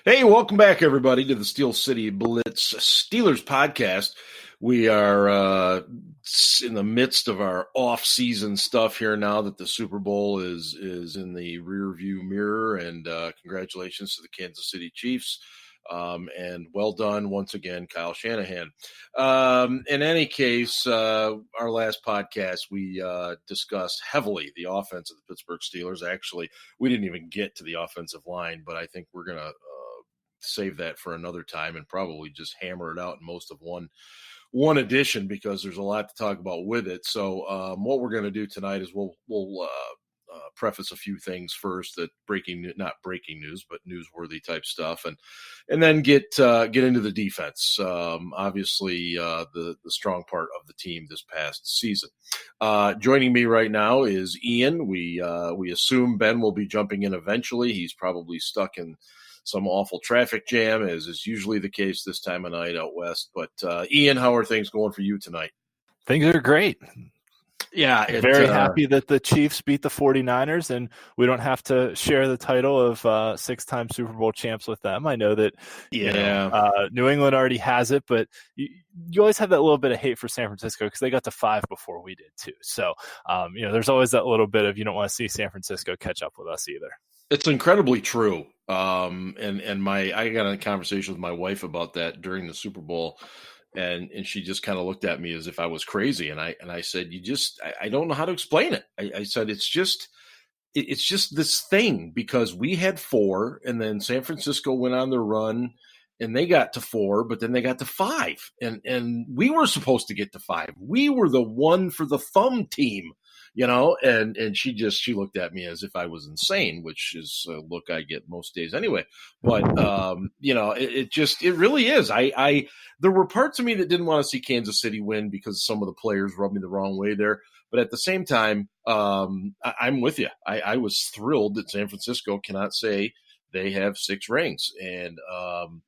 Hey, welcome back, everybody, to the Steel City Blitz Steelers Podcast. We are in the midst of our off-season stuff here now that the Super Bowl is in the rear-view mirror, and congratulations to the Kansas City Chiefs, and well done once again, Kyle Shanahan. In any case, our last podcast, we discussed heavily the offense of the Pittsburgh Steelers. Actually, we didn't even get to the offensive line, but I think we're going to save that for another time and probably just hammer it out in most of one edition because there's a lot to talk about with it. So what we're going to do tonight is we'll preface a few things first, that not breaking news, but newsworthy type stuff, and then get into the defense. Obviously, the strong part of the team this past season. Joining me right now is Ian. We assume Ben will be jumping in eventually. He's probably stuck in some awful traffic jam, as is usually the case this time of night out west. But Ian, how are things going for you tonight? Things are great. Yeah. Very happy that the Chiefs beat the 49ers, and we don't have to share the title of six-time Super Bowl champs with them. I know that New England already has it, but you always have that little bit of hate for San Francisco because they got to 5 before we did too. So, there's always that little bit of you don't want to see San Francisco catch up with us either. It's incredibly true. I got in a conversation with my wife about that during the Super Bowl, and she just kind of looked at me as if I was crazy. And I said, I don't know how to explain it. I said, it's just this thing, because we had 4 and then San Francisco went on their run and they got to 4, but then they got to 5 and we were supposed to get to 5. We were the one for the thumb team. And she looked at me as if I was insane, which is a look I get most days anyway. But, it really is. There were parts of me that didn't want to see Kansas City win because some of the players rubbed me the wrong way there. But at the same time, I'm with you. I was thrilled that San Francisco cannot say they have 6 rings. And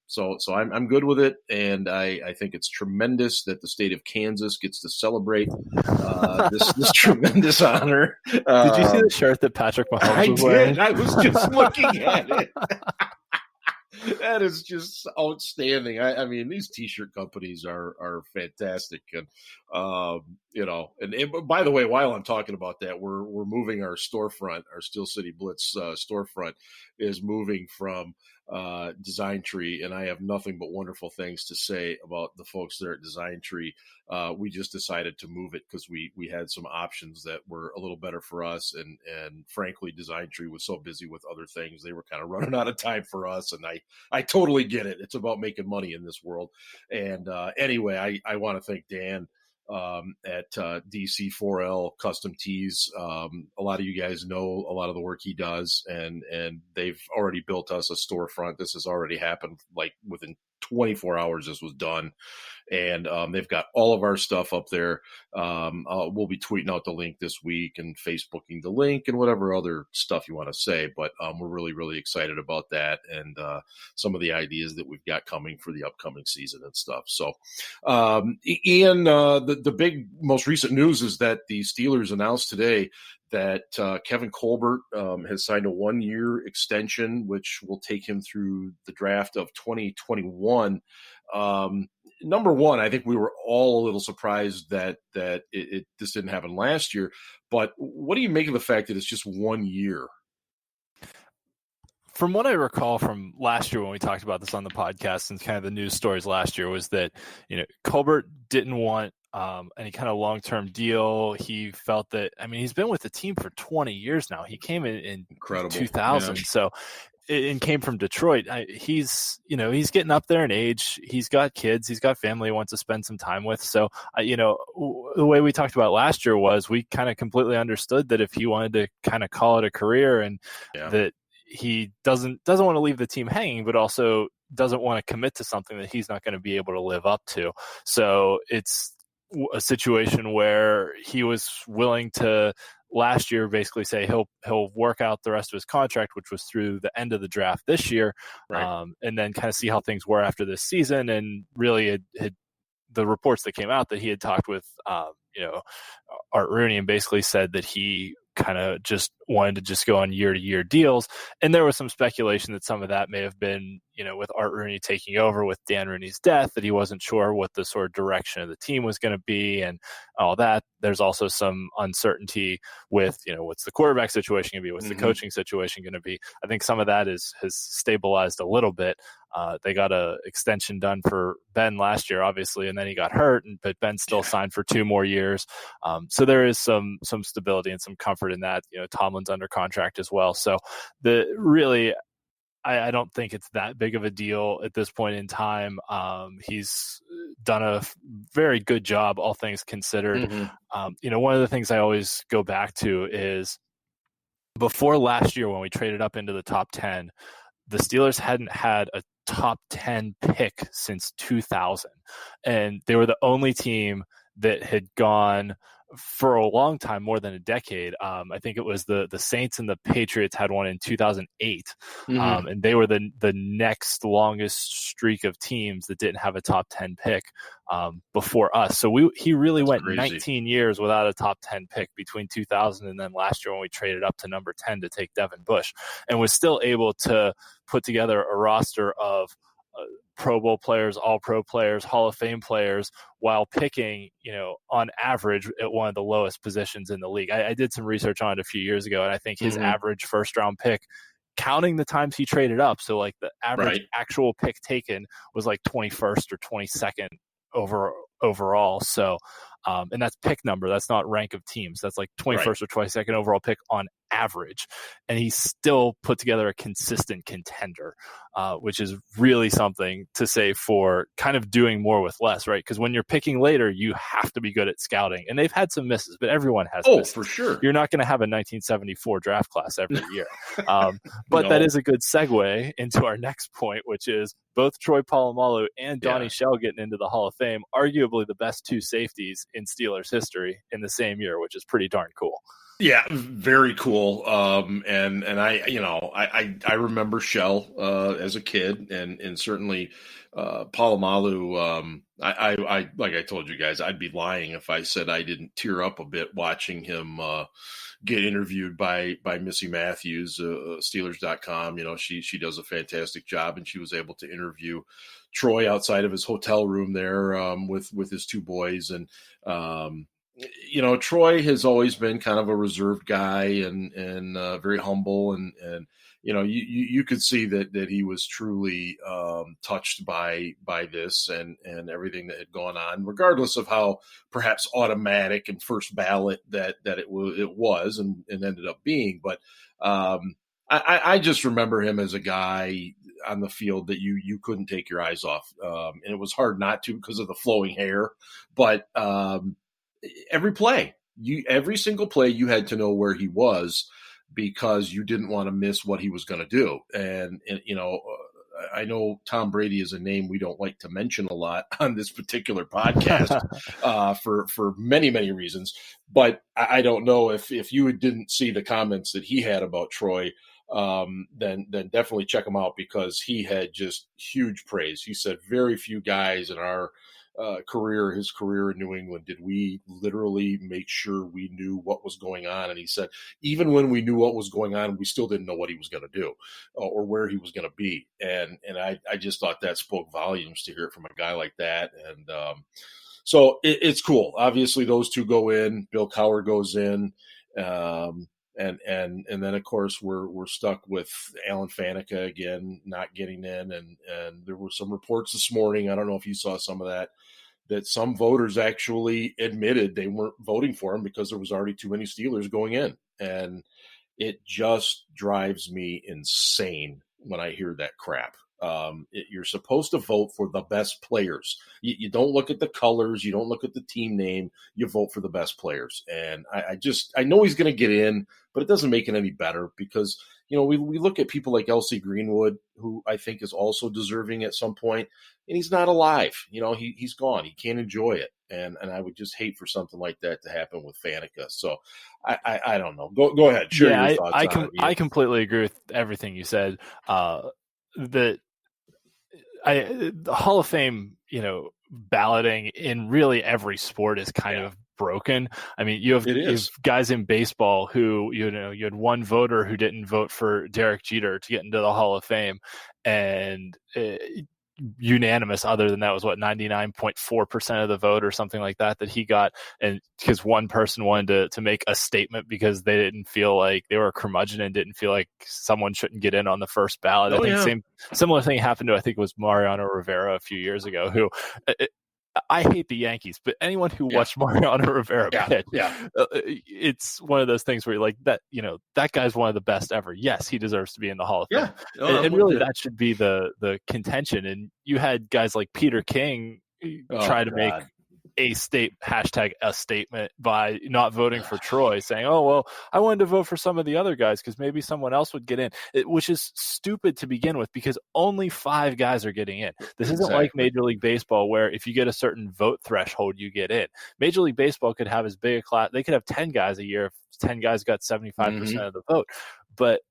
so I'm good with it. And I think it's tremendous that the state of Kansas gets to celebrate this tremendous honor. Did you see the shirt that Patrick Mahomes was wearing? I was just looking at it. That is just outstanding. I mean, these T-shirt companies are fantastic, and and by the way, while I'm talking about that, we're moving our storefront, our Steel City Blitz storefront is moving from Design Tree, and I have nothing but wonderful things to say about the folks there at Design Tree. We just decided to move it because we had some options that were a little better for us, and frankly, Design Tree was so busy with other things, they were kind of running out of time for us, and I totally get it. It's about making money in this world. And anyway, I want to thank Dan at DC4L Custom Tees. A lot of you guys know a lot of the work he does, and they've already built us a storefront. This has already happened, like within 24 hours this was done, and they've got all of our stuff up there. We'll be tweeting out the link this week and Facebooking the link and whatever other stuff you want to say, but we're really, really excited about that, and some of the ideas that we've got coming for the upcoming season and stuff. So Ian, the big most recent news is that the Steelers announced today that Kevin Colbert has signed a 1-year extension, which will take him through the draft of 2021. Number one, I think we were all a little surprised that this didn't happen last year. But what do you make of the fact that it's just 1 year? From what I recall from last year when we talked about this on the podcast and kind of the news stories last year was that, Colbert didn't want any kind of long-term deal. He felt that, he's been with the team for 20 years now. He came in 2000. Yeah. So, and came from Detroit. He's getting up there in age. He's got kids. He's got family he wants to spend some time with. So, the way we talked about last year was we kind of completely understood that if he wanted to kind of call it a career and that he doesn't want to leave the team hanging, but also doesn't want to commit to something that he's not going to be able to live up to. So it's a situation where he was willing to last year basically say he'll work out the rest of his contract, which was through the end of the draft this year, right. And then kind of see how things were after this season. And really had the reports that came out that he had talked with Art Rooney and basically said that he kind of just wanted to just go on year-to-year deals. And there was some speculation that some of that may have been, with Art Rooney taking over with Dan Rooney's death, that he wasn't sure what the sort of direction of the team was going to be and all that. There's also some uncertainty with, what's the quarterback situation going to be? What's the coaching situation going to be? I think some of that has stabilized a little bit. They got an extension done for Ben last year, obviously, and then he got hurt, but Ben still signed for 2 more years. So there is some stability and some comfort in that. Tomlin's under contract as well. So I don't think it's that big of a deal at this point in time. He's done a very good job, all things considered. One of the things I always go back to is before last year when we traded up into the top 10, the Steelers hadn't had a top 10 pick since 2000. And they were the only team that had gone for a long time, more than a decade. I think it was the Saints and the Patriots had one in 2008. And they were the next longest streak of teams that didn't have a top 10 pick before us. So he really went 19 years without a top 10 pick between 2000 and then last year when we traded up to number 10 to take Devin Bush, and was still able to put together a roster of Pro Bowl players, All-Pro players, Hall of Fame players, while picking, on average at one of the lowest positions in the league. I did some research on it a few years ago, and I think his average first-round pick, counting the times he traded up, so like the average actual pick taken was like 21st or 22nd overall. So, and that's pick number. That's not rank of teams. That's like 21st or 22nd overall pick on average. And he still put together a consistent contender, which is really something to say for kind of doing more with less, right? Because when you're picking later, you have to be good at scouting. And they've had some misses, but everyone has misses. For sure. You're not going to have a 1974 draft class every year. But that is a good segue into our next point, which is both Troy Polamalu and Donnie Shell getting into the Hall of Fame, arguably the best 2 safeties in Steelers history in the same year, which is pretty darn cool. Yeah, very cool. And I remember Shell as a kid, and certainly Polamalu. I like I told you guys, I'd be lying if I said I didn't tear up a bit watching him get interviewed by Missy Matthews, Steelers.com. She does a fantastic job, and she was able to interview Troy outside of his hotel room there with his 2 boys. And Troy has always been kind of a reserved guy and very humble, and you could see that he was truly touched by this and everything that had gone on, regardless of how perhaps automatic and first ballot that it was and ended up being. But I just remember him as a guy on the field that you couldn't take your eyes off, and it was hard not to because of the flowing hair, but every single play, you had to know where he was because you didn't want to miss what he was going to do. And I know Tom Brady is a name we don't like to mention a lot on this particular podcast for many, many reasons. But I don't know if you didn't see the comments that he had about Troy, then definitely check him out, because he had just huge praise. He said very few guys in our his career in New England, did we literally make sure we knew what was going on. And he said, even when we knew what was going on, we still didn't know what he was going to do or where he was going to be. And I just thought that spoke volumes to hear it from a guy like that. And so it's cool. Obviously, those 2 go in. Bill Cowher goes in. And then, of course, we're stuck with Alan Faneca again, not getting in. And there were some reports this morning, I don't know if you saw some of that some voters actually admitted they weren't voting for him because there was already too many Steelers going in. And it just drives me insane when I hear that crap. You're supposed to vote for the best players. You don't look at the colors. You don't look at the team name. You vote for the best players. And I know he's going to get in, but it doesn't make it any better because, we look at people like L.C. Greenwood, who I think is also deserving at some point, and he's not alive. He's gone. He can't enjoy it. And I would just hate for something like that to happen with Faneca. So I don't know. Go ahead. Share your thoughts on it. I completely agree with everything you said. The Hall of Fame, balloting in really every sport is kind of broken. I mean, you have guys in baseball who, you had one voter who didn't vote for Derek Jeter to get into the Hall of Fame, and unanimous other than that was 99.4% of the vote or something like that he got, and because one person wanted to make a statement because they didn't feel like they were a curmudgeon and didn't feel like someone shouldn't get in on the first ballot. I think similar thing happened to, I think it was Mariano Rivera a few years ago, who I hate the Yankees, but anyone who watched Mariano Rivera pitch, it's one of those things where you're like, that, that guy's one of the best ever. Yes, he deserves to be in the Hall of Fame. And really that should be the contention. And you had guys like Peter King try to make a statement by not voting for Troy, saying, oh, well, I wanted to vote for some of the other guys because maybe someone else would get in, which is stupid to begin with because only 5 guys are getting in. This isn't like Major League Baseball where if you get a certain vote threshold, you get in. Major League Baseball could have as big a class. They could have 10 guys a year if 10 guys got 75% of the vote. But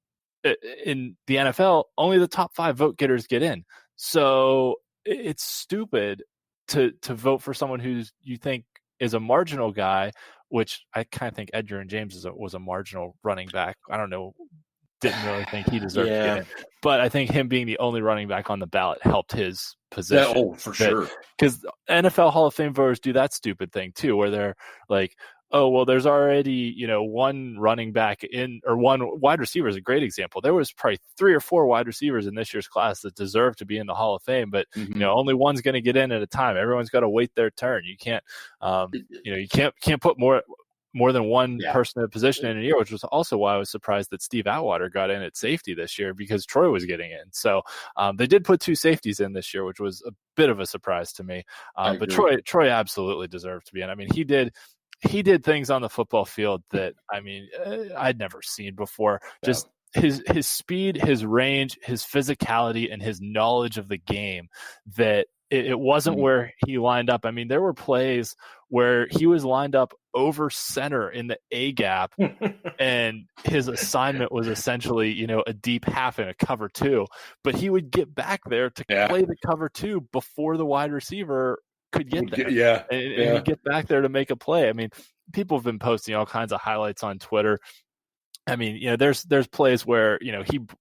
in the NFL, only the top 5 vote getters get in. So it's stupid to vote for someone who's you think is a marginal guy, which I kind of think Edgerrin James was a marginal running back. I don't know, didn't really think he deserved to get in. But I think him being the only running back on the ballot helped his position. For sure. Because NFL Hall of Fame voters do that stupid thing too, where they're like, oh, well, there's already, one running back or one wide receiver is a great example. There was probably 3 or 4 wide receivers in this year's class that deserve to be in the Hall of Fame, but only one's going to get in at a time. Everyone's got to wait their turn. You can't, you can't put more than one person in a position in a year, which was also why I was surprised that Steve Atwater got in at safety this year because Troy was getting in. So they did put 2 safeties in this year, which was a bit of a surprise to me. But Troy absolutely deserved to be in. I mean, he did things on the football field that, I'd never seen before. Just his speed, his range, his physicality, and his knowledge of the game that it wasn't where he lined up. I mean, there were plays where he was lined up over center in the A gap and his assignment was essentially, a deep half and a cover 2, but he would get back there to play the cover 2 before the wide receiver could get there. And get back there to make a play. I mean, people have been posting all kinds of highlights on Twitter. I mean, there's plays where,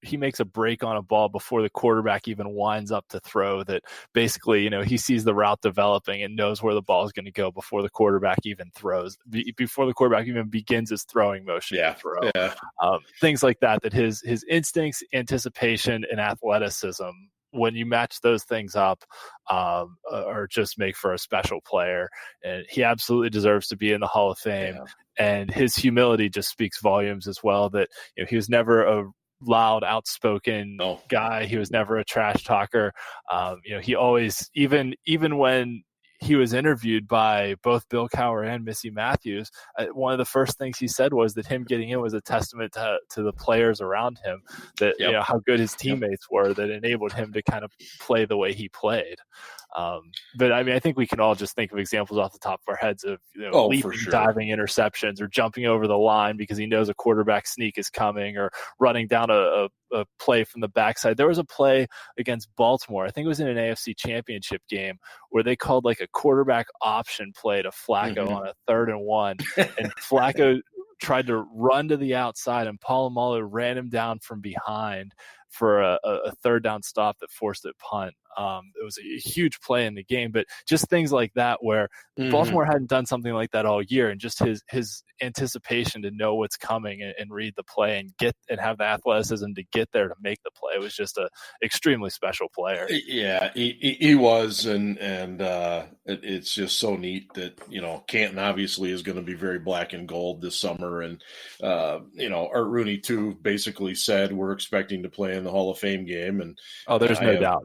he makes a break on a ball before the quarterback even winds up to throw, that basically, he sees the route developing and knows where the ball is going to go before the quarterback even throws, before the quarterback even begins his throwing motion to throw. Things like that his instincts, anticipation, and athleticism, when you match those things up, or just make for a special player. And he absolutely deserves to be in the Hall of Fame. And his humility just speaks volumes as well, that he was never a loud, outspoken guy. He was never a trash talker. He always, even when he was interviewed by both Bill Cowher and Missy Matthews, one of the first things he said was that him getting in was a testament to the players around him, that how good his teammates were that enabled him to kind of play the way he played. But I mean, I think we can all just think of examples off the top of our heads of leaping, diving interceptions, or jumping over the line because he knows a quarterback sneak is coming, or running down a play from the backside. There was a play against Baltimore, I think it was in an AFC Championship game, where they called like a quarterback option play to Flacco on a 3rd and 1, and Flacco tried to run to the outside, and Polamalu ran him down from behind for a 3rd down stop that forced it punt. It was a huge play in the game, but just things like that where Baltimore hadn't done something like that all year, and just his anticipation to know what's coming and read the play and have the athleticism to get there to make the play. It was just a extremely special player. Yeah, he was, and it's just so neat that Canton obviously is going to be very black and gold this summer, and Art Rooney too basically said we're expecting to play in the Hall of Fame game, and there's no doubt.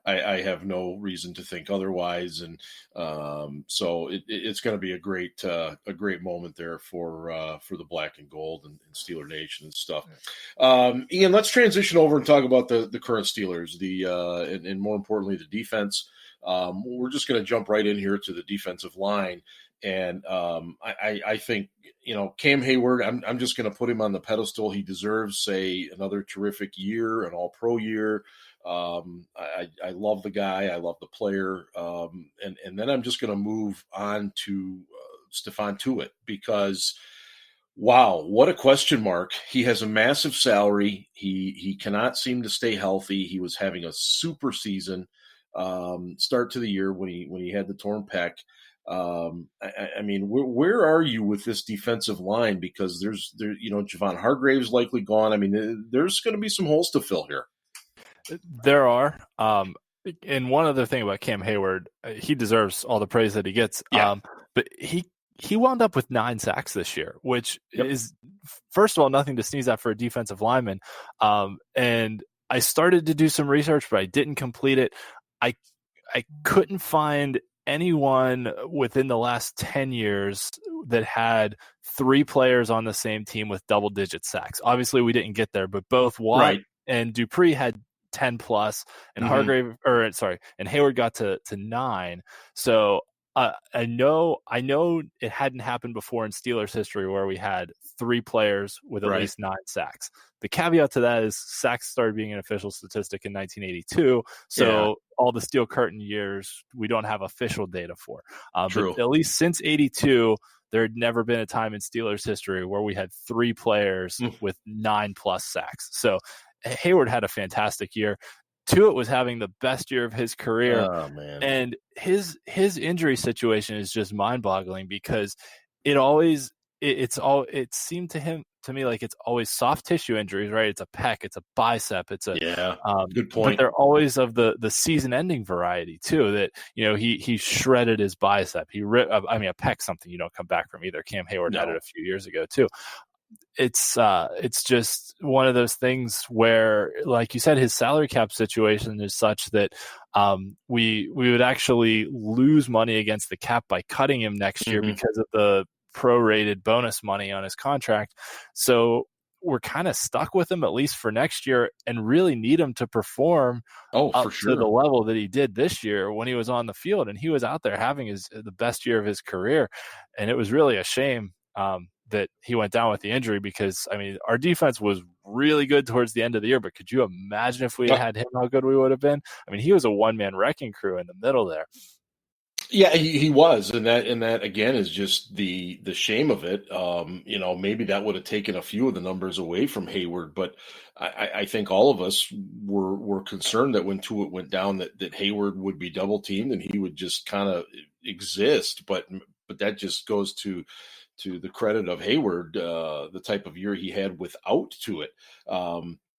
I have no reason to think otherwise, and so it's going to be a great moment there for the black and gold and Steeler Nation and stuff. Ian, let's transition over and talk about the current Steelers, and more importantly the defense. We're just going to jump right in here to the defensive line, and I think Cam Hayward, I'm just going to put him on the pedestal he deserves. Another terrific year, an All-Pro year. I love the guy. I love the player. And then I'm just going to move on to Stephon Tuitt, because wow, what a question mark. He has a massive salary. He cannot seem to stay healthy. He was having a super season start to the year when he had the torn pec. I mean, where are you with this defensive line? Because Javon Hargrave's likely gone. I mean, there's going to be some holes to fill here. There are. And one other thing about Cam Hayward, he deserves all the praise that he gets. Yeah. But he wound up with 9 sacks this year, which is, first of all, nothing to sneeze at for a defensive lineman. And I started to do some research, but I didn't complete it. I couldn't find anyone within the last 10 years that had 3 players on the same team with double-digit sacks. Obviously, we didn't get there, but both Watt and Dupree had 10 plus, and and Hayward got to 9. So I know it hadn't happened before in Steelers history where we had 3 players with at least 9 sacks. The caveat to that is sacks started being an official statistic in 1982. So all the Steel Curtain years, we don't have official data for. But at least since 82, there had never been a time in Steelers history where we had 3 players with 9 plus sacks. So Hayward had a fantastic year. Tuitt was having the best year of his career. Oh, man. And his injury situation is just mind-boggling because it seemed to me like it's always soft tissue injuries, right? It's a pec, it's a bicep, it's a good point. But they're always of the season-ending variety too. That he shredded his bicep. He ripped. I mean, a pec, something you don't come back from either. Cam Hayward had it a few years ago too. It's just one of those things where, like you said, his salary cap situation is such that we would actually lose money against the cap by cutting him next year because of the prorated bonus money on his contract. So we're kind of stuck with him at least for next year, and really need him to perform to the level that he did this year when he was on the field, and he was out there having the best year of his career. And it was really a shame that he went down with the injury, because I mean, our defense was really good towards the end of the year, but could you imagine if we had him, how good we would have been? I mean, he was a one-man wrecking crew in the middle there. Yeah, he was, and that again is just the shame of it. Maybe that would have taken a few of the numbers away from Hayward, but I think all of us were concerned that when Tuitt went down, that Hayward would be double teamed and he would just kind of exist. But that just goes to the credit of Hayward, the type of year he had without Tuitt.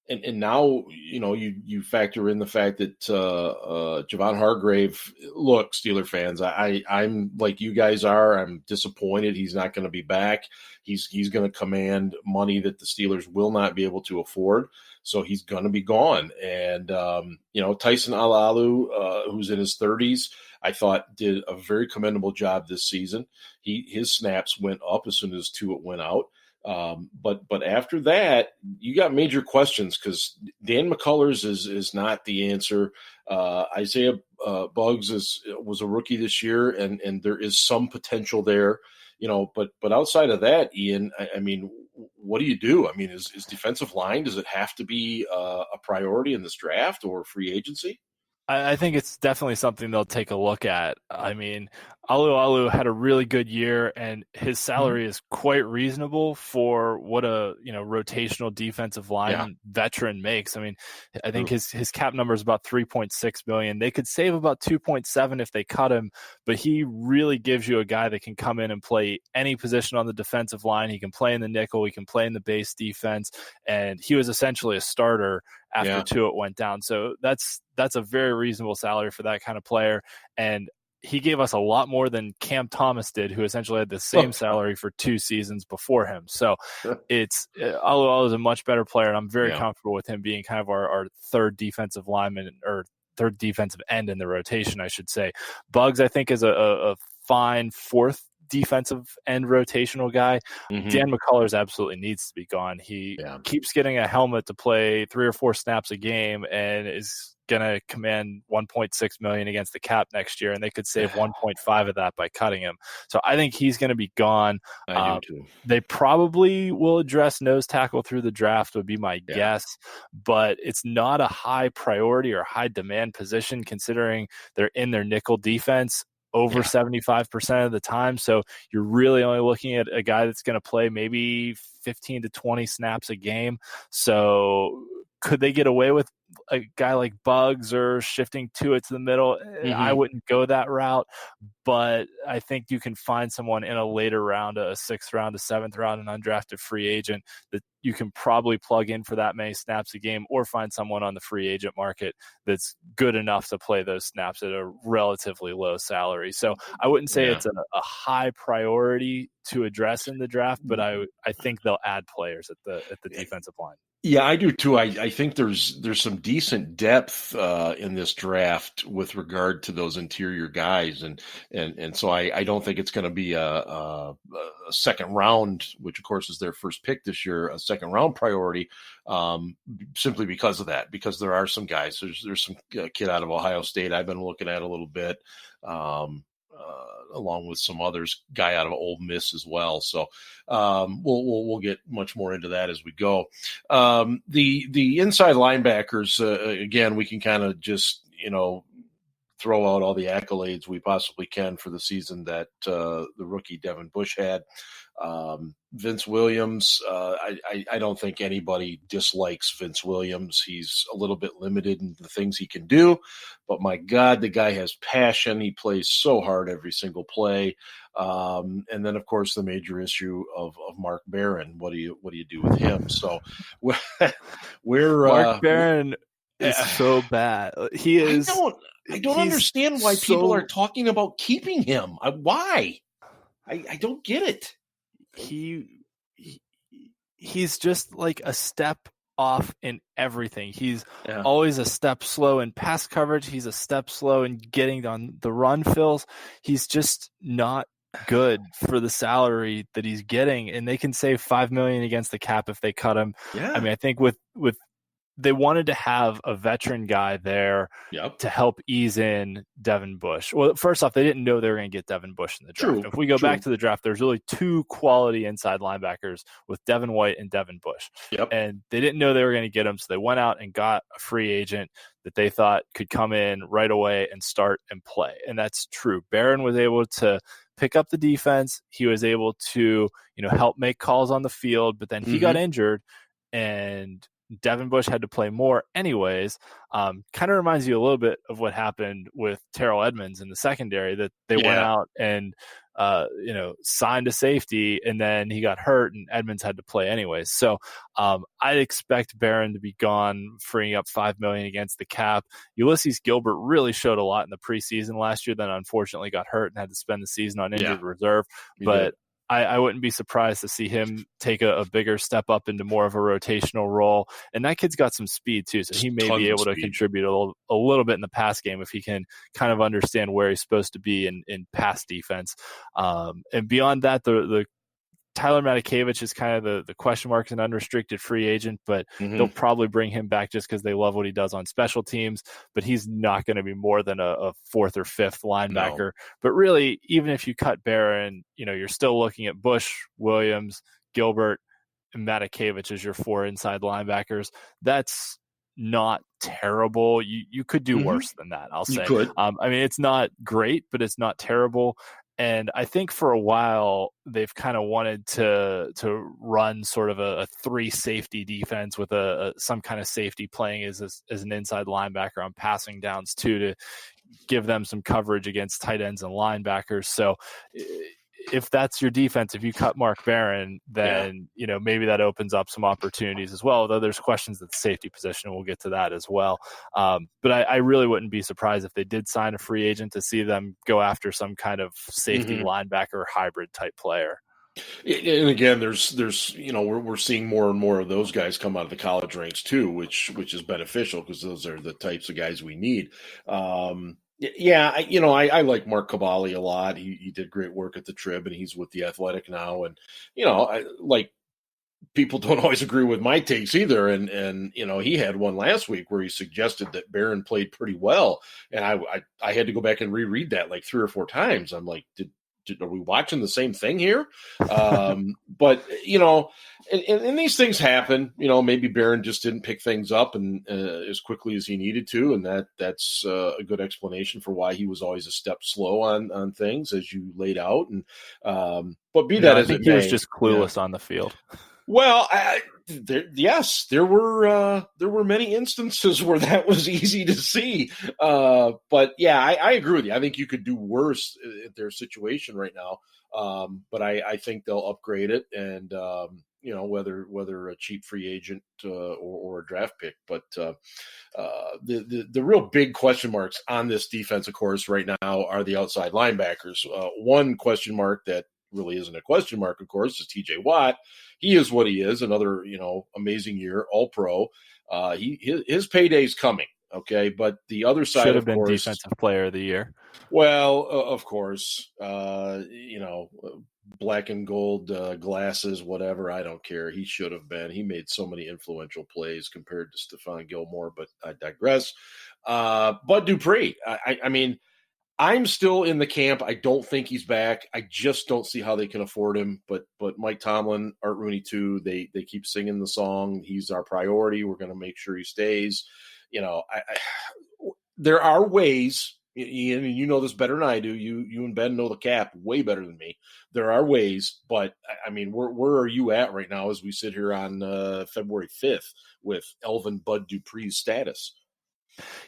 And now, you factor in the fact that Javon Hargrave, look, Steeler fans, I'm like you guys are. I'm disappointed he's not going to be back. He's going to command money that the Steelers will not be able to afford. So he's going to be gone. And, Tyson Alalu, who's in his 30s, I thought did a very commendable job this season. His snaps went up as soon as Tuitt went out. But after that, you got major questions, because Dan McCullers is not the answer. Isaiah Buggs was a rookie this year, and there is some potential there, But outside of that, Ian, I mean, what do you do? I mean, is defensive line, does it have to be a priority in this draft or free agency? I think it's definitely something they'll take a look at. I mean, Alu had a really good year, and his salary is quite reasonable for what a rotational defensive line veteran makes. I mean, I think his cap number is about $3.6 million. They could save about 2.7 if they cut him, but he really gives you a guy that can come in and play any position on the defensive line. He can play in the nickel, he can play in the base defense, and he was essentially a starter after Tuitt went down. So that's a very reasonable salary for that kind of player. And he gave us a lot more than Cam Thomas did, who essentially had the same salary for 2 seasons before him. So it's Alu is a much better player, and I'm very comfortable with him being kind of our third defensive lineman, or third defensive end in the rotation, I should say. Buggs, I think, is a fine fourth defensive end rotational guy. Dan McCullers absolutely needs to be gone. He keeps getting a helmet to play 3 or 4 snaps a game, and is going to command $1.6 million against the cap next year, and they could save 1.5 of that by cutting him. So I think he's going to be gone. I do too. They probably will address nose tackle through the draft, would be my guess, but it's not a high priority or high demand position, considering they're in their nickel defense. over 75% of the time. So you're really only looking at a guy that's going to play maybe 15 to 20 snaps a game. So could they get away with a guy like Buggs or shifting to the middle? I wouldn't go that route, but I think you can find someone in a later round, a 6th round, a 7th round, an undrafted free agent that you can probably plug in for that many snaps a game, or find someone on the free agent market that's good enough to play those snaps at a relatively low salary. So I wouldn't say it's a high priority to address in the draft, but I think they'll add players at the defensive line. Yeah, I do too. I think there's some decent depth in this draft with regard to those interior guys, and so I don't think it's going to be a second round, which of course is their first pick this year, a second round priority, simply because of that. Because there are some guys. There's some kid out of Ohio State I've been looking at a little bit. Along with some others, guy out of Ole Miss as well. So we'll get much more into that as we go. The inside linebackers, again, we can kind of just, throw out all the accolades we possibly can for the season that the rookie Devin Bush had. Vince Williams, I don't think anybody dislikes Vince Williams. He's a little bit limited in the things he can do, but my God, the guy has passion. He plays so hard every single play. And then, of course, the major issue of Mark Barron. What do you do with him? So we're Mark Barron is so bad. He is. I don't understand why people are talking about keeping him. Why? I don't get it. He's just like a step off in everything. He's always a step slow in pass coverage. He's a step slow in getting on the run fills. He's just not good for the salary that he's getting, and they can save $5 million against the cap if they cut him. I mean, I think with they wanted to have a veteran guy there to help ease in Devin Bush. Well, first off, they didn't know they were going to get Devin Bush in the draft. If we go back to the draft, there's really 2 quality inside linebackers with Devin White and Devin Bush. And they didn't know they were going to get him, so they went out and got a free agent that they thought could come in right away and start and play. And that's true. Barron was able to pick up the defense. He was able to, help make calls on the field, but then he got injured, and Devin Bush had to play more anyways. Kind of reminds you a little bit of what happened with Terrell Edmonds in the secondary, that they went out and signed a safety, and then he got hurt and Edmonds had to play anyways. So I'd expect Barron to be gone, freeing up $5 million against the cap. Ulysses Gilbert really showed a lot in the preseason last year, then unfortunately got hurt and had to spend the season on injured reserve. But I wouldn't be surprised to see him take a bigger step up into more of a rotational role. And that kid's got some speed too, so he may be able to contribute a little bit in the pass game if he can kind of understand where he's supposed to be in pass defense. And beyond that, the Tyler Matakevich is kind of the question mark, an unrestricted free agent, but they'll probably bring him back just because they love what he does on special teams. But he's not going to be more than a 4th or 5th linebacker. No. But really, even if you cut Barron, you're still looking at Bush, Williams, Gilbert, and Matakevich as your 4 inside linebackers. That's not terrible. You could do worse than that, I'll say. You could. I mean, it's not great, but it's not terrible. And I think for a while they've kind of wanted to run sort of a 3 safety defense with some kind of safety playing as an inside linebacker on passing downs too, to give them some coverage against tight ends and linebackers. So if that's your defense, if you cut Mark Barron, then maybe that opens up some opportunities as well. Although there's questions at the safety position, and we'll get to that as well. But I really wouldn't be surprised if they did sign a free agent to see them go after some kind of safety linebacker hybrid type player. And again, there's we're seeing more and more of those guys come out of the college ranks too, which is beneficial because those are the types of guys we need. I like Mark Cavalli a lot. He did great work at the Trib, and he's with the Athletic now. And people don't always agree with my takes either. And he had one last week where he suggested that Barron played pretty well, and I had to go back and reread that like 3 or 4 times. I'm like, are we watching the same thing here? But and these things happen. Maybe Barron just didn't pick things up and as quickly as he needed to, and that's a good explanation for why he was always a step slow on things, as you laid out. And but be that as it may, he was just clueless on the field. Well, there were many instances where that was easy to see. But yeah, I agree with you. I think you could do worse at their situation right now. But I think they'll upgrade it, and whether a cheap free agent or a draft pick. But the real big question marks on this defense, of course, right now are the outside linebackers. One question mark that really isn't a question mark, of course, is TJ Watt. He is what he is. Another, amazing year, all pro. His payday's coming. Okay. But the other side, should have of been course, defensive player of the year. Well, of course, black and gold glasses, whatever. I don't care. He should have been. He made so many influential plays compared to Stephon Gilmore, but I digress. Bud Dupree, I mean, I'm still in the camp. I don't think he's back. I just don't see how they can afford him. But Mike Tomlin, Art Rooney too, they keep singing the song. He's our priority. We're going to make sure he stays. There are ways, and you know this better than I do. You and Ben know the cap way better than me. There are ways, but I mean, where are you at right now as we sit here on February 5th with Elvin Bud Dupree's status?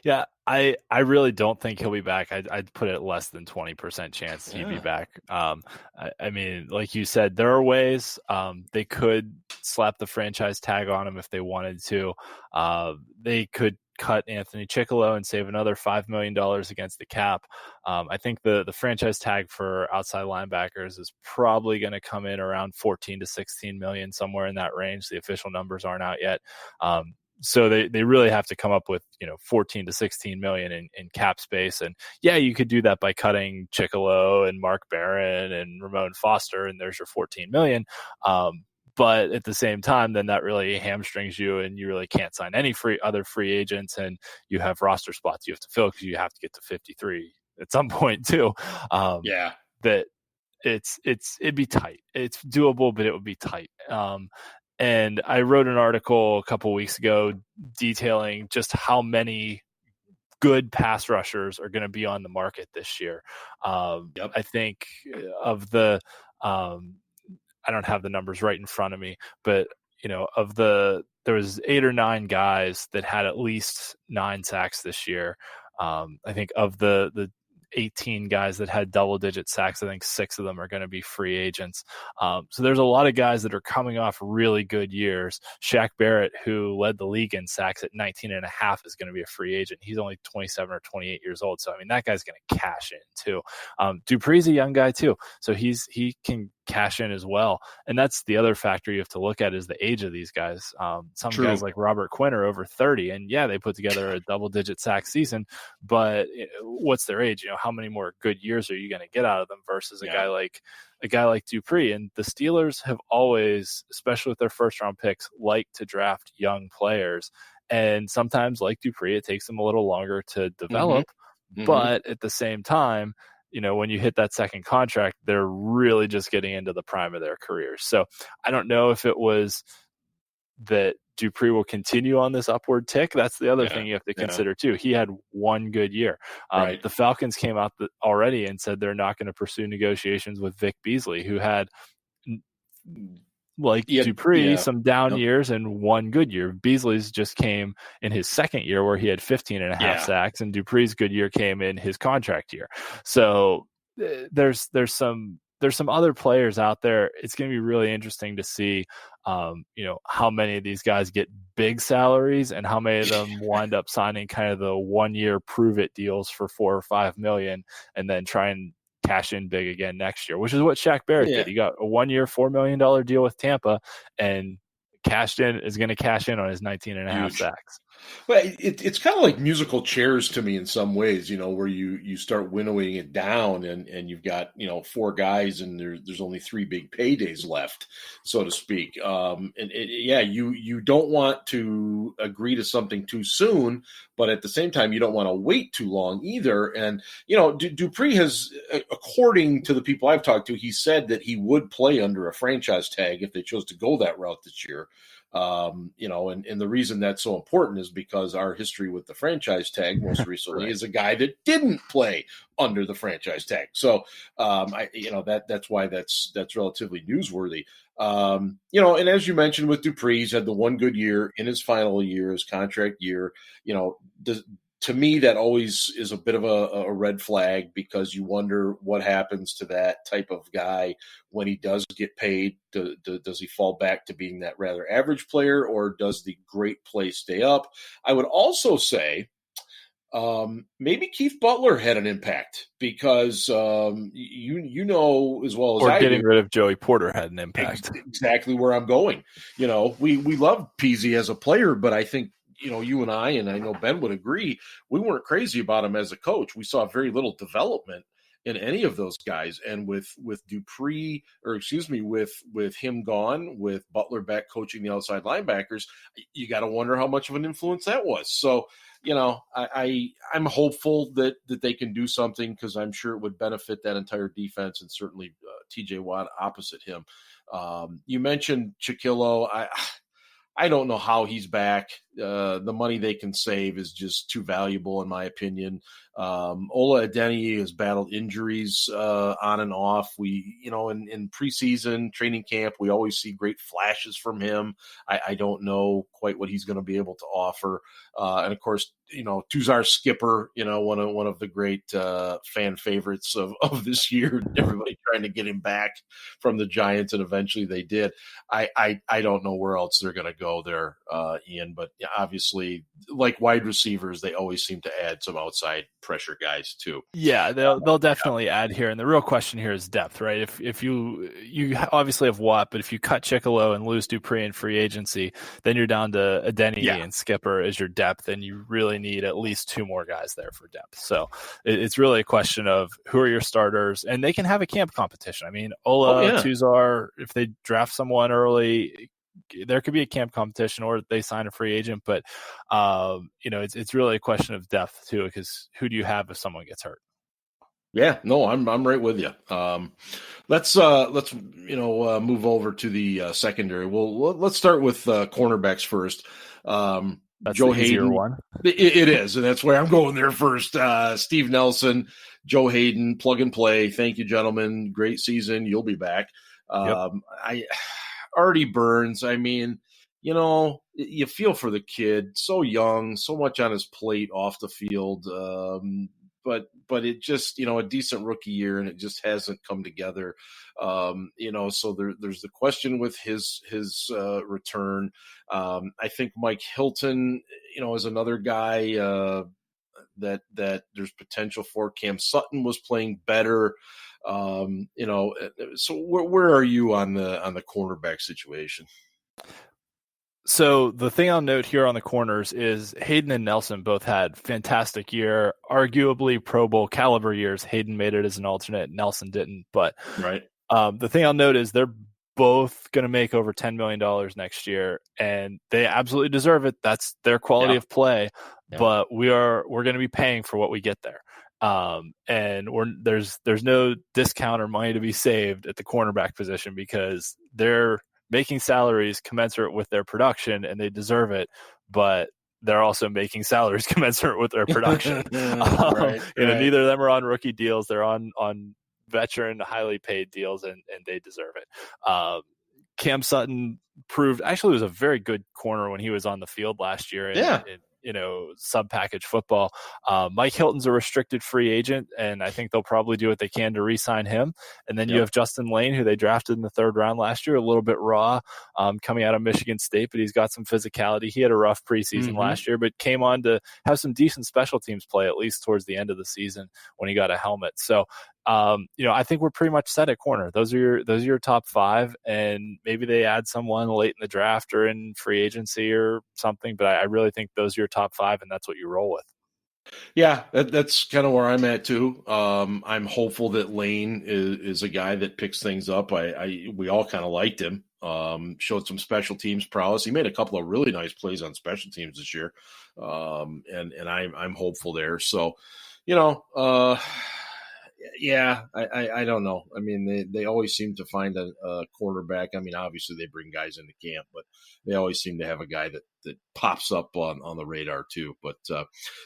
Yeah, I really don't think he'll be back. I'd put it at less than 20% chance he'd be back. I mean, like you said, there are ways. They could slap the franchise tag on him if they wanted to. They could cut Anthony Chickillo and save another $5 million against the cap. I think the franchise tag for outside linebackers is probably going to come in around 14 to 16 million, somewhere in that range. The official numbers aren't out yet. So they really have to come up with 14 to 16 million in cap space, and yeah, you could do that by cutting Chickillo and Mark Barron and Ramon Foster, and there's your 14 million. But at the same time, then that really hamstrings you, and you really can't sign any other free agents, and you have roster spots you have to fill because you have to get to 53 at some point too. That it'd be tight. It's doable, but it would be tight. And I wrote an article a couple weeks ago detailing just how many good pass rushers are going to be on the market this year. I think of the I don't have the numbers right in front of me, but there was 8 or 9 guys that had at least 9 sacks this year. I think of the 18 guys that had double-digit sacks, I think 6 of them are going to be free agents. So there's a lot of guys that are coming off really good years. Shaq Barrett, who led the league in sacks at 19.5, is going to be a free agent. He's only 27 or 28 years old. So, I mean, that guy's going to cash in too. Dupree's a young guy too. So he can cash in as well. And that's the other factor you have to look at, is the age of these guys. Some True. Guys like Robert Quinn are over 30, and yeah, they put together a double-digit sack season, but what's their age? How many more good years are you going to get out of them versus a guy like Dupree? And the Steelers have always, especially with their first-round picks, like to draft young players. And sometimes, like Dupree, it takes them a little longer to develop. Mm-hmm. But at the same time, when you hit that second contract, they're really just getting into the prime of their careers. So I don't know if it was that Dupree will continue on this upward tick. That's the other thing you have to consider too. He had one good year. Right. The Falcons came out already and said they're not going to pursue negotiations with Vic Beasley, who had, like Dupree, some down years and one good year. Beasley's just came in his second year where he had 15.5 sacks, and Dupree's good year came in his contract year. So there's some other players out there. It's going to be really interesting to see, how many of these guys get big salaries and how many of them wind up signing kind of the 1-year prove it deals for $4 or $5 million and then try and cash in big again next year, which is what Shaq Barrett did. He got a 1-year, $4 million deal with Tampa and is going to cash in on his 19.5 sacks. Well, it's kind of like musical chairs to me in some ways, where you start winnowing it down and you've got, four guys and there's only three big paydays left, so to speak. Yeah, you don't want to agree to something too soon, but at the same time, you don't want to wait too long either. And, Dupree has, according to the people I've talked to, he said that he would play under a franchise tag if they chose to go that route this year. And the reason that's so important is because our history with the franchise tag most recently Right. is a guy that didn't play under the franchise tag. So, that's why that's relatively newsworthy. And as you mentioned with Dupree, he's had the one good year in his final year, his contract year. To me, that always is a bit of a red flag because you wonder what happens to that type of guy when he does get paid. Does he fall back to being that rather average player, or does the great play stay up? I would also say maybe Keith Butler had an impact because you know as well as I do. Or getting rid of Joey Porter had an impact. Exactly where I'm going. We love Peasy as a player, but I think you and I know Ben would agree, we weren't crazy about him as a coach. We saw very little development in any of those guys. And with Dupree, with him gone, with Butler back coaching the outside linebackers, you got to wonder how much of an influence that was. So, I'm hopeful that they can do something because I'm sure it would benefit that entire defense and certainly TJ Watt opposite him. You mentioned Chiquillo. I don't know how he's back. The money they can save is just too valuable, in my opinion. Ola Adeniyi has battled injuries on and off. We, in preseason training camp, we always see great flashes from him. I don't know quite what he's going to be able to offer. And of course, Tuzar Skipper, one of the great fan favorites of this year. Everybody trying to get him back from the Giants, and eventually they did. I don't know where else they're going to go there, Ian, but obviously, like wide receivers, they always seem to add some outside pressure guys too. Yeah, they'll definitely add here. And the real question here is depth, right? If you obviously have Watt, but if you cut Chiquillo and lose Dupree in free agency, then you're down to Adeniyi and Skipper as your depth, and you really need at least two more guys there for depth. So it's really a question of who are your starters, and they can have a camp competition. I mean, Tuzar, if they draft someone early, there could be a camp competition, or they sign a free agent, but it's really a question of depth too, because who do you have if someone gets hurt? Yeah, no, I'm right with you. Let's move over to the secondary. Well, let's start with cornerbacks first. That's Joe the easier Hayden. one. It is, and that's where I'm going there first. Steve Nelson, Joe Hayden, plug and play. Thank you, gentlemen. Great season. You'll be back. Artie Burns, I mean, you feel for the kid, so young, so much on his plate off the field, but it just, a decent rookie year, and it just hasn't come together. So there's the question with his return. I think Mike Hilton, is another guy that there's potential for. Cam Sutton was playing better. So where are you on the cornerback situation? So the thing I'll note here on the corners is Hayden and Nelson both had fantastic year, arguably Pro Bowl caliber years. Hayden made it as an alternate, Nelson didn't. But right. The thing I'll note is they're both going to make over $10 million next year, and they absolutely deserve it. That's their quality of play. Yeah. But we're going to be paying for what we get there. And there's no discount or money to be saved at the cornerback position because they're making salaries commensurate with their production, and they deserve it, but they're also making salaries commensurate with their production. Neither of them are on rookie deals. They're on veteran, highly paid deals, and they deserve it. Cam Sutton was a very good corner when he was on the field last year. Sub-package football. Mike Hilton's a restricted free agent, and I think they'll probably do what they can to re-sign him. And then you have Justin Lane, who they drafted in the third round last year, a little bit raw, coming out of Michigan State, but he's got some physicality. He had a rough preseason last year, but came on to have some decent special teams play, at least towards the end of the season when he got a helmet. So I think we're pretty much set at corner. Those are your top 5, and maybe they add someone late in the draft or in free agency or something. But I really think those are your top 5, and that's what you roll with. Yeah, that's kind of where I'm at too. I'm hopeful that Lane is a guy that picks things up. We all kind of liked him. Showed some special teams prowess. He made a couple of really nice plays on special teams this year, and I'm hopeful there. So, yeah, I don't know. I mean, they always seem to find a quarterback. I mean, obviously they bring guys into camp, but they always seem to have a guy that pops up on the radar too. But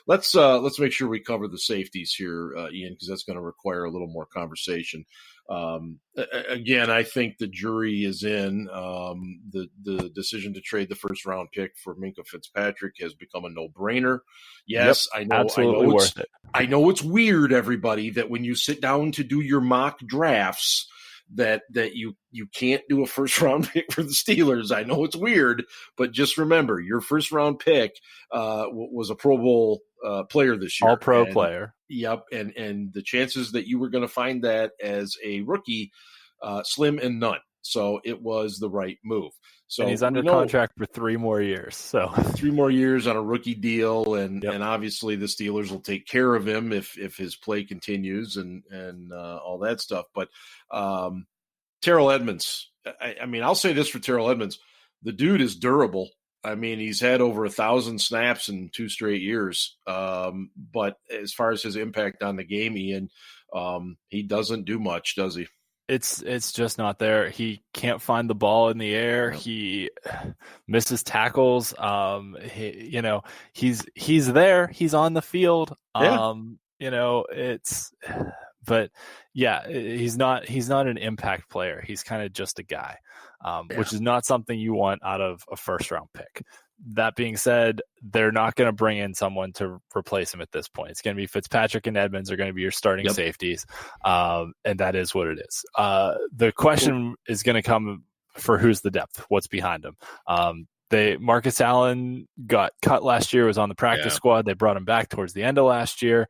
let's make sure we cover the safeties here, Ian, because that's going to require a little more conversation. Again, I think the jury is in. The decision to trade the first round pick for Minkah Fitzpatrick has become a no-brainer. Yes, yep, I know. Absolutely worth it. I know it's weird, everybody, that when you sit down to do your mock drafts, that you can't do a first round pick for the Steelers. I know it's weird, but just remember, your first round pick was a Pro Bowl player this year. All pro player. Yep. And the chances that you were going to find that as a rookie, slim and none. So it was the right move. So and he's under contract for 3 more years. So 3 more years on a rookie deal, and obviously the Steelers will take care of him if his play continues and all that stuff. But Terrell Edmonds, I mean, I'll say this for Terrell Edmonds: the dude is durable. I mean, he's had over 1,000 snaps in 2 straight years. But as far as his impact on the game, Ian, he doesn't do much, does he? It's just not there. He can't find the ball in the air. He misses tackles. He's there. He's on the field. He's not an impact player. He's kind of just a guy, which is not something you want out of a first round pick. That being said, they're not going to bring in someone to replace him at this point. It's going to be Fitzpatrick and Edmonds are going to be your starting safeties, and that is what it is. The question is going to come for who's the depth, what's behind them. Marcus Allen got cut last year, was on the practice squad. They brought him back towards the end of last year.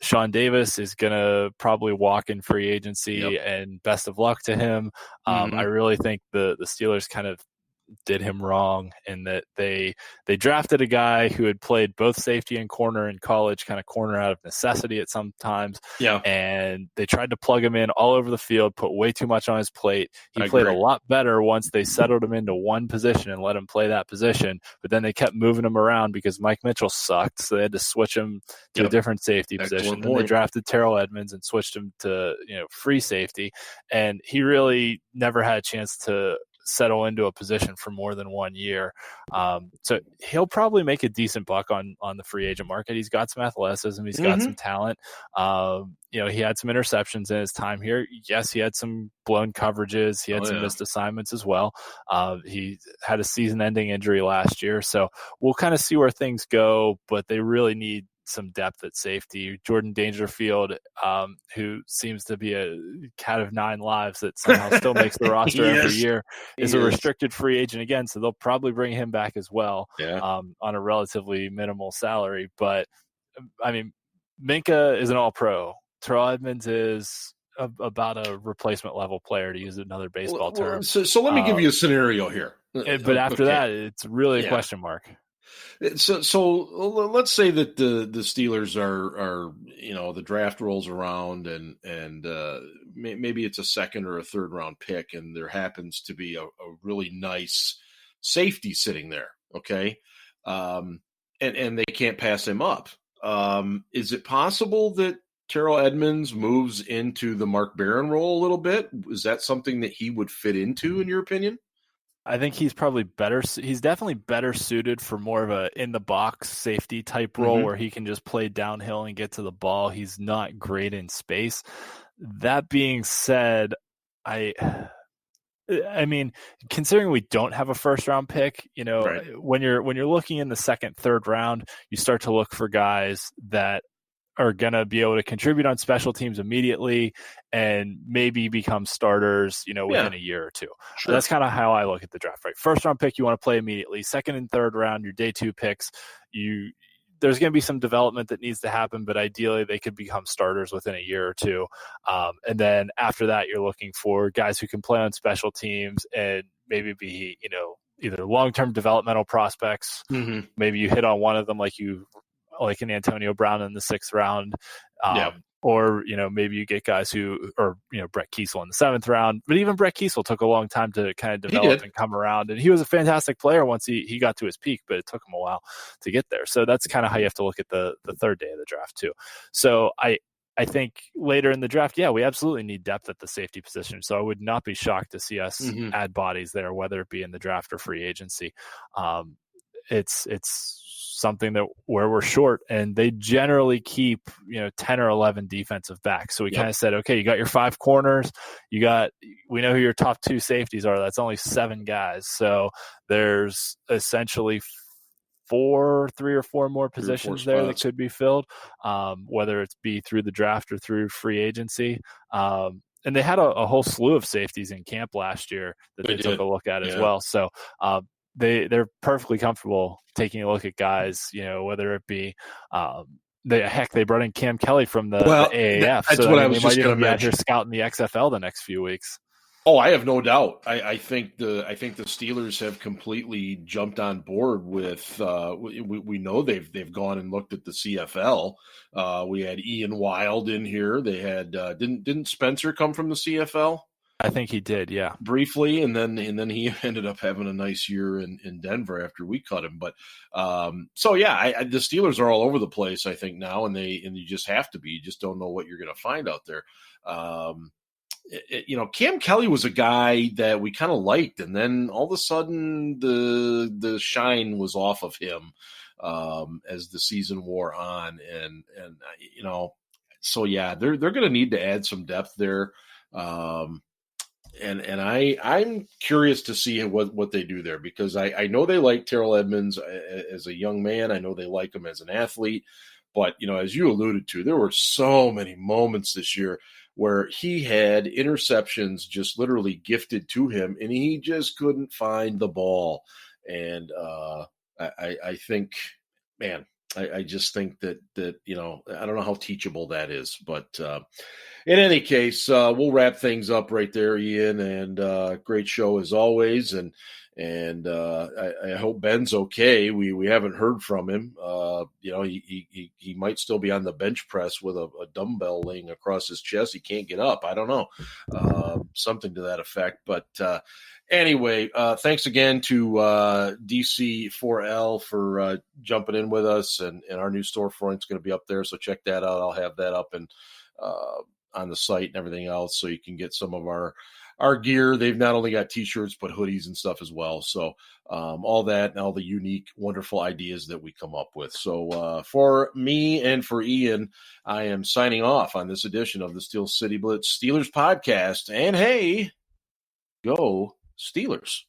Sean Davis is going to probably walk in free agency, and best of luck to him. I really think the Steelers kind of did him wrong in that they drafted a guy who had played both safety and corner in college, kind of corner out of necessity at some times. And they tried to plug him in all over the field, put way too much on his plate. He played a lot better once they settled him into one position and let him play that position. But then they kept moving him around because Mike Mitchell sucked, so they had to switch him to a different safety position. Then they drafted Terrell Edmonds and switched him to free safety, and he really never had a chance to settle into a position for more than 1 year. So he'll probably make a decent buck on the free agent market. He's got some athleticism. He's got some talent. He had some interceptions in his time here. Yes, he had some blown coverages. He had some missed assignments as well. He had a season-ending injury last year. So we'll kind of see where things go, but they really need some depth at safety. Jordan Dangerfield, who seems to be a cat of 9 lives that somehow still makes the roster every year, is a restricted free agent again, so they'll probably bring him back as well on a relatively minimal salary. But, I mean, Minkah is an all-pro. Terrell Edmonds is about a replete level player, to use another baseball term. So let me give you a scenario here. But after that, it's really a question mark. So let's say that the Steelers are the draft rolls around and maybe it's a second or a third round pick, and there happens to be a really nice safety sitting there, okay, and they can't pass him up. Is it possible that Terrell Edmonds moves into the Mark Barron role a little bit? Is that something that he would fit into, in your opinion? I think he's probably better. He's definitely better suited for more of a in the box safety type role where he can just play downhill and get to the ball. He's not great in space. That being said, I mean, considering we don't have a first round pick, when you're looking in the second, third round, you start to look for guys that are going to be able to contribute on special teams immediately and maybe become starters, within a year or two. Sure. That's kind of how I look at the draft, right? First round pick, you want to play immediately. Second and third round, your day 2 picks, there's going to be some development that needs to happen, but ideally they could become starters within a year or two. And then after that, you're looking for guys who can play on special teams and maybe be, either long-term developmental prospects. Mm-hmm. Maybe you hit on one of them like an Antonio Brown in the 6th round. Or, maybe you get guys or Brett Kiesel in the 7th round. But even Brett Kiesel took a long time to kind of develop and come around. And he was a fantastic player once he got to his peak, but it took him a while to get there. So that's kind of how you have to look at the third day of the draft too. So I think later in the draft, we absolutely need depth at the safety position. So I would not be shocked to see us add bodies there, whether it be in the draft or free agency. It's something where we're short, and they generally keep 10 or 11 defensive backs. So we kind of said, okay, you got your 5 corners, we know who your top 2 safeties are. That's only 7 guys. So there's essentially 3 or 4 more positions there that could be filled, whether it's be through the draft or through free agency. And they had a whole slew of safeties in camp last year that they took a look at as well. So they're perfectly comfortable taking a look at guys, whether it be they brought in Cam Kelly from the AAF. That's what I was just going to mention. Out here scouting the XFL the next few weeks. Oh, I have no doubt. I think the Steelers have completely jumped on board with. We know they've gone and looked at the CFL. We had Ian Wild in here. They had didn't Spencer come from the CFL? I think he did, yeah, briefly, and then he ended up having a nice year in Denver after we cut him. But the Steelers are all over the place, I think now, and you just have to be. You just don't know what you're going to find out there. Cam Kelly was a guy that we kind of liked, and then all of a sudden the shine was off of him as the season wore on, and they're going to need to add some depth there. And I'm curious to see what they do there, because I know they like Terrell Edmonds as a young man. I know they like him as an athlete, but as you alluded to, there were so many moments this year where he had interceptions just literally gifted to him, and he just couldn't find the ball. And I think, man, I just think that I don't know how teachable that is, but in any case, we'll wrap things up right there, Ian. And great show as always. And I hope Ben's okay. We haven't heard from him. He might still be on the bench press with a dumbbell laying across his chest. He can't get up. I don't know, something to that effect. But anyway, thanks again to DC4L for jumping in with us, and our new storefront is going to be up there. So check that out. I'll have that up and on the site and everything else, so you can get some of our gear. They've not only got t-shirts, but hoodies and stuff as well. So all that and all the unique, wonderful ideas that we come up with. So for me and for Ian, I am signing off on this edition of the Steel City Blitz Steelers podcast. And hey, go Steelers.